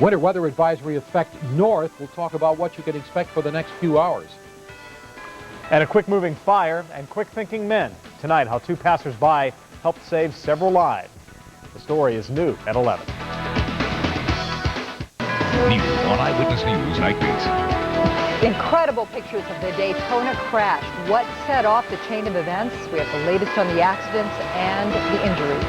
Winter weather advisory effect north. We'll talk about what you can expect for the next few hours. And a quick-moving fire and quick-thinking men. Tonight, how two passers-by helped save several lives. The story is new at 11. New on Eyewitness News Night Beat. Incredible pictures of the Daytona crash. What set off the chain of events? We have the latest on the accidents and the injuries.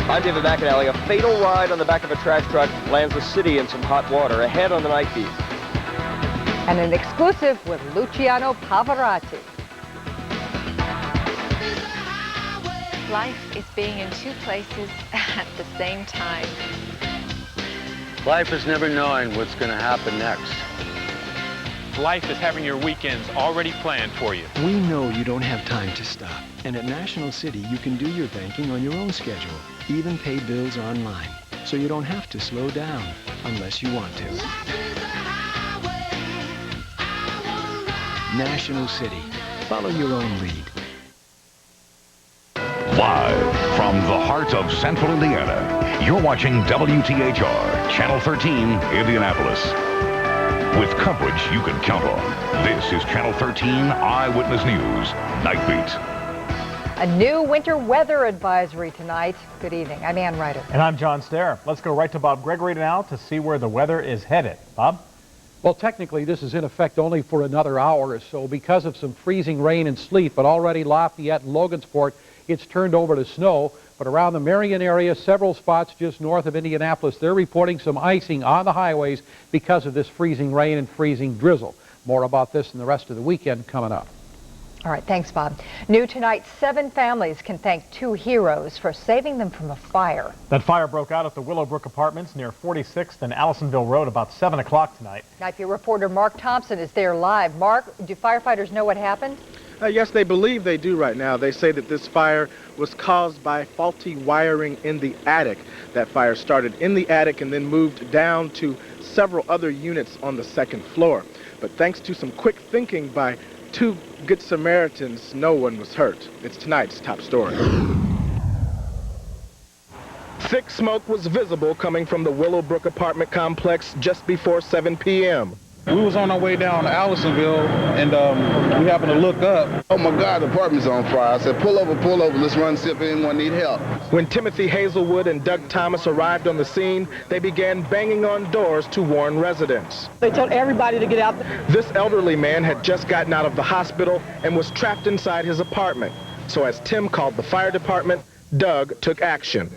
I'm David McAnally. A fatal ride on the back of a trash truck lands the city in some hot water. Ahead on the Night Beat. And an exclusive with Luciano Pavarotti. Life is being in two places at the same time. Life is never knowing what's going to happen next. Life is having your weekends already planned for you. We know you don't have time to stop. And at National City, you can do your banking on your own schedule. Even pay bills online. So you don't have to slow down unless you want to. National City. Follow your own lead. Live from the heart of Central Indiana, you're watching WTHR, Channel 13, Indianapolis. With coverage you can count on, this is Channel 13 Eyewitness News Night Beat. A new winter weather advisory tonight. Good evening. I'm Ryder. And I'm John Stehr. Let's go right to Bob Gregory now to see where the weather is headed. Bob? Well, technically, this is in effect only for another hour or so because of some freezing rain and sleet, but already Lafayette and Logansport, it's turned over to snow. But around the Marion area, several spots just north of Indianapolis, they're reporting some icing on the highways because of this freezing rain and freezing drizzle. More about this and the rest of the weekend coming up. All right, thanks, Bob. New tonight, 7 families can thank 2 heroes for saving them from a fire. That fire broke out at the Willowbrook Apartments near 46th and Allisonville Road about 7 o'clock tonight. Night View reporter Mark Thompson is there live. Mark, do firefighters know what happened? Yes, they believe they do right now. They say that this fire was caused by faulty wiring in the attic. That fire started in the attic and then moved down to several other units on the 2nd floor. But thanks to some quick thinking by 2 good Samaritans, no one was hurt. It's tonight's top story. Thick smoke was visible coming from the Willowbrook apartment complex just before 7 p.m. We was on our way down to Allisonville, and we happened to look up. Oh my God, the apartment's on fire. I said, pull over, let's run, see if anyone need help. When Timothy Hazelwood and Doug Thomas arrived on the scene, they began banging on doors to warn residents. They told everybody to get out. This elderly man had just gotten out of the hospital and was trapped inside his apartment. So as Tim called the fire department, Doug took action.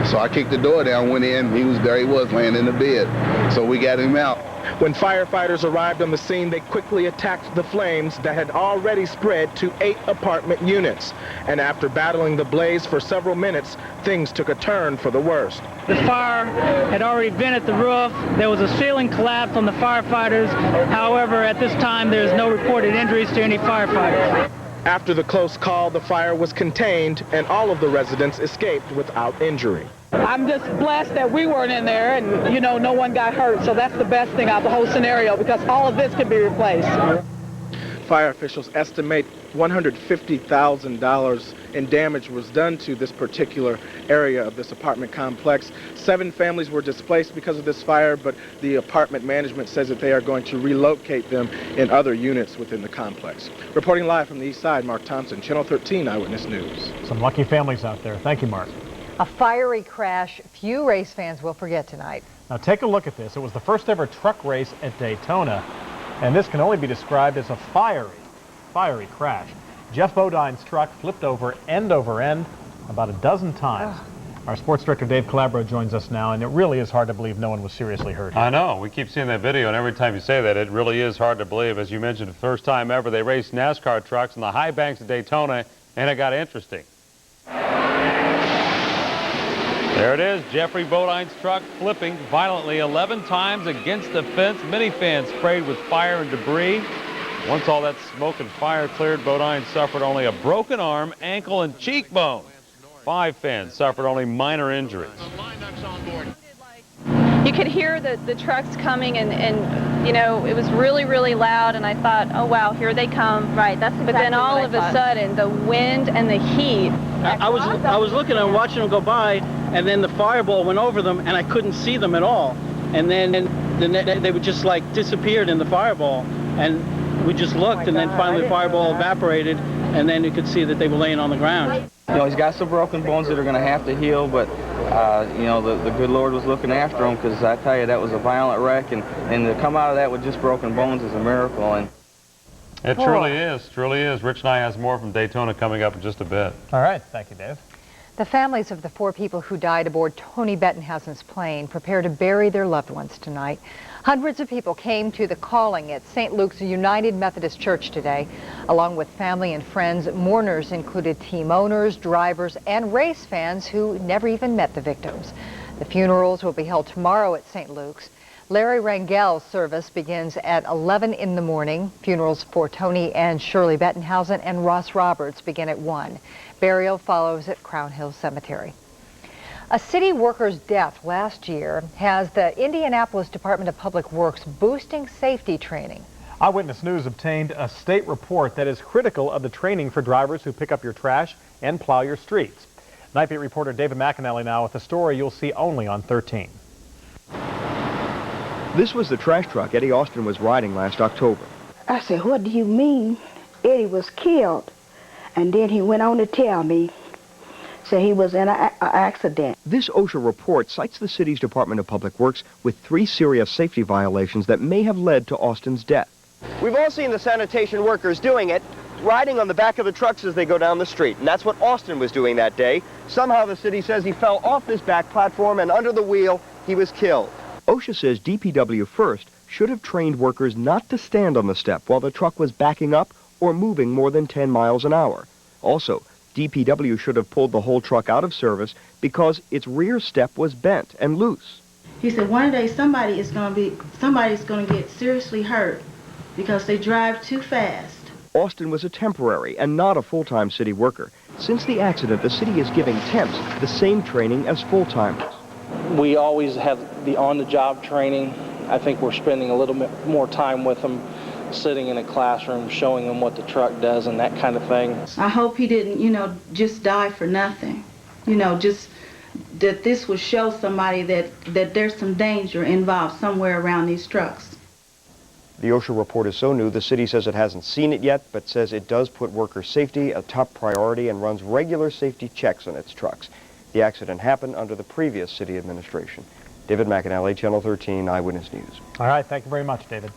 So I kicked the door down, went in, there he was laying in the bed. So we got him out. When firefighters arrived on the scene, they quickly attacked the flames that had already spread to 8 apartment units. And after battling the blaze for several minutes, things took a turn for the worst. The fire had already been at the roof. There was a ceiling collapse on the firefighters. However, at this time, there's no reported injuries to any firefighters. After the close call, the fire was contained and all of the residents escaped without injury. I'm just blessed that we weren't in there and, no one got hurt. So that's the best thing out of the whole scenario because all of this can be replaced. Fire officials estimate $150,000 in damage was done to this particular area of this apartment complex. 7 families were displaced because of this fire, but the apartment management says that they are going to relocate them in other units within the complex. Reporting live from the east side, Mark Thompson, Channel 13 Eyewitness News. Some lucky families out there. Thank you, Mark. A fiery crash few race fans will forget tonight. Now take a look at this. It was the first ever truck race at Daytona, and this can only be described as a fiery crash. Geoff Bodine's truck flipped over end about a dozen times. Our sports director Dave Calabro joins us now, and it really is hard to believe no one was seriously hurt. I know. We keep seeing that video, and every time you say that, it really is hard to believe. As you mentioned, the first time ever they raced NASCAR trucks on the high banks of Daytona, and it got interesting. There it is, Jeffrey Bodine's truck flipping violently 11 times against the fence. Many fans sprayed with fire and debris. Once all that smoke and fire cleared, Bodine suffered only a broken arm, ankle, and cheekbone. 5 fans suffered only minor injuries. You could hear the trucks coming and it was really, really loud, and I thought, oh wow, here they come. Right, that's exactly. But then all of a sudden, the wind and the heat. I was looking and watching them go by, and then the fireball went over them, and I couldn't see them at all. And then they would just like disappeared in the fireball, and we just looked, and then finally the fireball evaporated, and then you could see that they were laying on the ground. You know, he's got some broken bones that are going to have to heal, but you know, the good Lord was looking after him, because I tell you, that was a violent wreck, and to come out of that with just broken bones is a miracle. And it truly is, truly is. Rich and I has more from Daytona coming up in just a bit. All right, thank you, Dave. The families of the 4 people who died aboard Tony Bettenhausen's plane prepare to bury their loved ones tonight. Hundreds of people came to the calling at St. Luke's United Methodist Church today. Along with family and friends, mourners included team owners, drivers, and race fans who never even met the victims. The funerals will be held tomorrow at St. Luke's. Larry Rangel's service begins at 11 in the morning. Funerals for Tony and Shirley Bettenhausen and Ross Roberts begin at 1. Burial follows at Crown Hill Cemetery. A city worker's death last year has the Indianapolis Department of Public Works boosting safety training. Eyewitness News obtained a state report that is critical of the training for drivers who pick up your trash and plow your streets. Night Beat reporter David McAnally now with a story you'll see only on 13. This was the trash truck Eddie Austin was riding last October. I said, "What do you mean Eddie was killed?" And then he went on to tell me, so he was in an accident. This OSHA report cites the city's Department of Public Works with 3 serious safety violations that may have led to Austin's death. We've all seen the sanitation workers doing it, riding on the back of the trucks as they go down the street. And that's what Austin was doing that day. Somehow the city says he fell off this back platform, and under the wheel, he was killed. OSHA says DPW First should have trained workers not to stand on the step while the truck was backing up or moving more than 10 miles an hour. Also, DPW should have pulled the whole truck out of service because its rear step was bent and loose. He said one day somebody's going to get seriously hurt because they drive too fast. Austin was a temporary and not a full-time city worker. Since the accident, the city is giving temps the same training as full-timers. We always have the on-the-job training. I think we're spending a little bit more time with them, sitting in a classroom, showing them what the truck does and that kind of thing. I hope he didn't, just die for nothing. Just that this would show somebody that there's some danger involved somewhere around these trucks. The OSHA report is so new, the city says it hasn't seen it yet, but says it does put worker safety a top priority and runs regular safety checks on its trucks. The accident happened under the previous city administration. David McAnally, Channel 13 Eyewitness News. All right, thank you very much, David.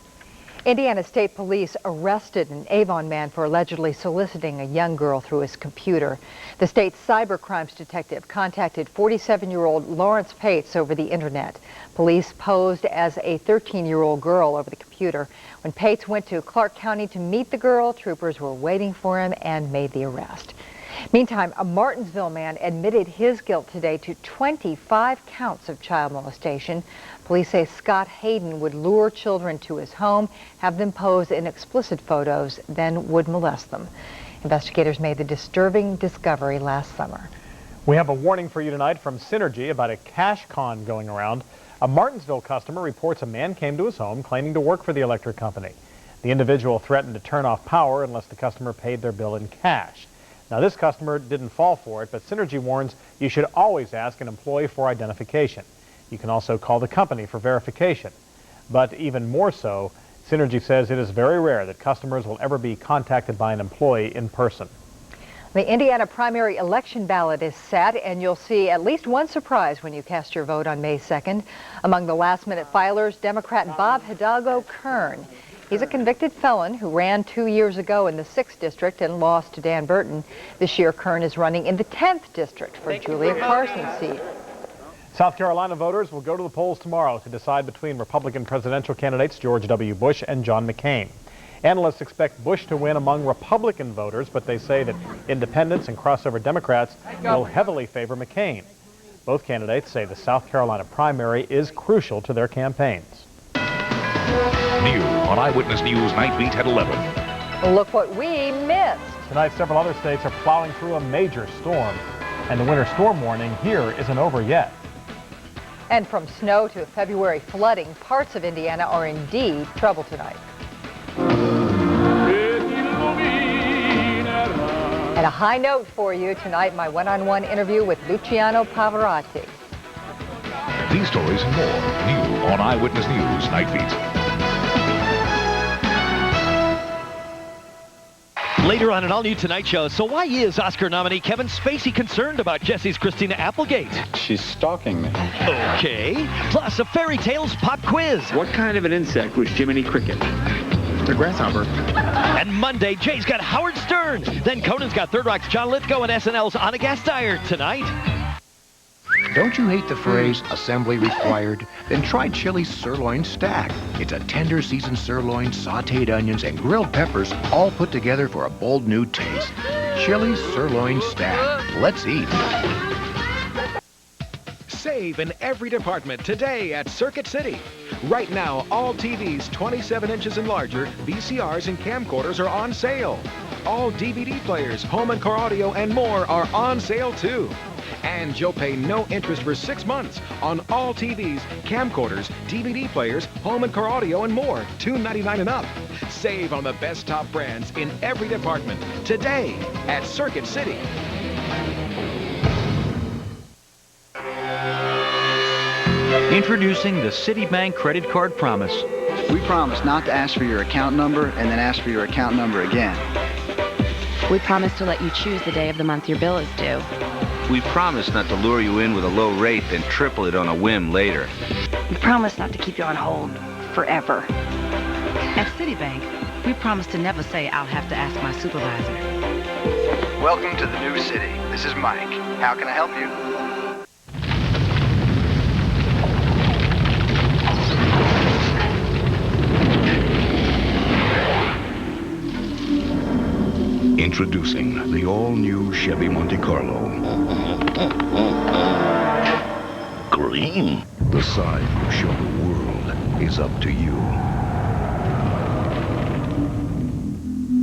Indiana State Police arrested an Avon man for allegedly soliciting a young girl through his computer. The state's cyber crimes detective contacted 47-year-old Lawrence Pates over the internet. Police posed as a 13-year-old girl over the computer. When Pates went to Clark County to meet the girl, troopers were waiting for him and made the arrest. Meantime, a Martinsville man admitted his guilt today to 25 counts of child molestation. Police say Scott Hayden would lure children to his home, have them pose in explicit photos, then would molest them. Investigators made the disturbing discovery last summer. We have a warning for you tonight from Synergy about a cash con going around. A Martinsville customer reports a man came to his home claiming to work for the electric company. The individual threatened to turn off power unless the customer paid their bill in cash. Now, this customer didn't fall for it, but Synergy warns you should always ask an employee for identification. You can also call the company for verification. But even more so, Synergy says it is very rare that customers will ever be contacted by an employee in person. The Indiana primary election ballot is set, and you'll see at least one surprise when you cast your vote on May 2nd. Among the last-minute filers, Democrat Bob Hidalgo Kern. He's a convicted felon who ran 2 years ago in the 6th district and lost to Dan Burton. This year, Kern is running in the 10th district for Julia Carson's seat. South Carolina voters will go to the polls tomorrow to decide between Republican presidential candidates George W. Bush and John McCain. Analysts expect Bush to win among Republican voters, but they say that independents and crossover Democrats will heavily favor McCain. Both candidates say the South Carolina primary is crucial to their campaigns. New on Eyewitness News Night Beat at 11. Look what we missed. Tonight, several other states are plowing through a major storm, and the winter storm warning here isn't over yet. And from snow to February flooding, parts of Indiana are indeed trouble tonight. And a high note for you tonight, my one-on-one interview with Luciano Pavarotti. These stories and more, new on Eyewitness News Night Beat. Later on an all-new Tonight Show, so why is Oscar nominee Kevin Spacey concerned about Jesse's Christina Applegate? She's stalking me. Okay. Plus a fairy tales pop quiz. What kind of an insect was Jiminy Cricket? The grasshopper. And Monday, Jay's got Howard Stern. Then Conan's got Third Rock's John Lithgow and SNL's Anna Gasteyer tonight. Don't you hate the phrase, assembly required? Then try Chili's Sirloin Stack. It's a tender seasoned sirloin, sauteed onions, and grilled peppers all put together for a bold new taste. Chili's Sirloin Stack. Let's eat. Save in every department today at Circuit City. Right now, all TVs 27 inches and larger, VCRs and camcorders are on sale. All DVD players, home and car audio, and more are on sale too. And you'll pay no interest for 6 months on all TVs, camcorders, DVD players, home and car audio, and more. $2.99 and up. Save on the best top brands in every department today at Circuit City. Introducing the Citibank Credit Card Promise. We promise not to ask for your account number and then ask for your account number again. We promise to let you choose the day of the month your bill is due. We promise not to lure you in with a low rate, then triple it on a whim later. We promise not to keep you on hold forever. At Citibank, we promise to never say, I'll have to ask my supervisor. Welcome to the new city. This is Mike. How can I help you? Introducing the all-new Chevy Monte Carlo. Green. The side you show the world is up to you.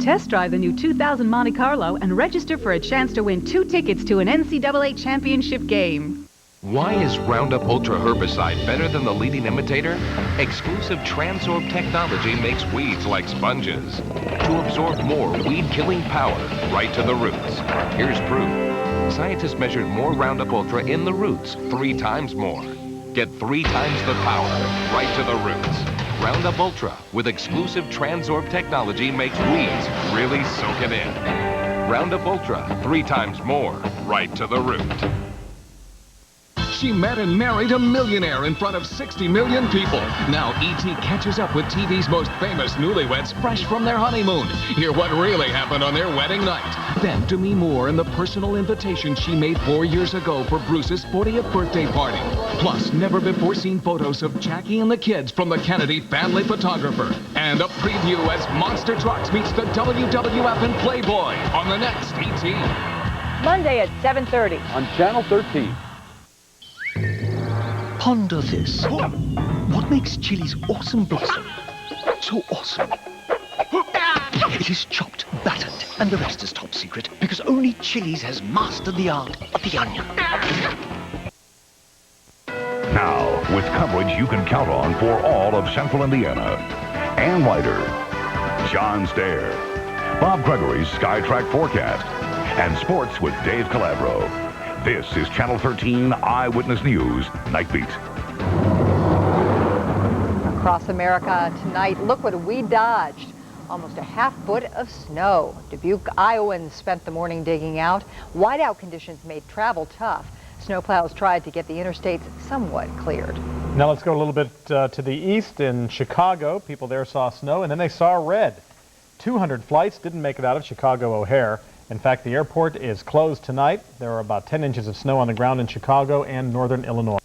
Test drive the new 2000 Monte Carlo and register for a chance to win 2 tickets to an NCAA championship game. Why is Roundup Ultra herbicide better than the leading imitator? Exclusive Transorb technology makes weeds like sponges to absorb more weed-killing power right to the roots. Here's proof. Scientists measured more Roundup Ultra in the roots 3 times more. Get 3 times the power right to the roots. Roundup Ultra with exclusive Transorb technology makes weeds really soak it in. Roundup Ultra, 3 times more right to the root. She met and married a millionaire in front of 60 million people. Now E.T. catches up with TV's most famous newlyweds fresh from their honeymoon. Hear what really happened on their wedding night. Then Demi Moore and the personal invitation she made 4 years ago for Bruce's 40th birthday party. Plus, never-before-seen photos of Jackie and the kids from the Kennedy family photographer. And a preview as Monster Trucks meets the WWF and Playboy on the next E.T. Monday at 7:30 on Channel 13. Ponder this. What makes Chili's awesome blossom so awesome? It is chopped, battered, and the rest is top secret because only Chili's has mastered the art of the onion. Now, with coverage you can count on for all of Central Indiana. Ann Ryder, John Stehr, Bob Gregory's SkyTrack forecast, and sports with Dave Calabro. This is Channel 13 Eyewitness News Night Beat. Across America tonight, look what we dodged. Almost a half-foot of snow. Dubuque, Iowans spent the morning digging out. Whiteout conditions made travel tough. Snowplows tried to get the interstates somewhat cleared. Now let's go a little bit to the east in Chicago. People there saw snow and then they saw red. 200 flights didn't make it out of Chicago O'Hare. In fact, the airport is closed tonight. There are about 10 inches of snow on the ground in Chicago and northern Illinois.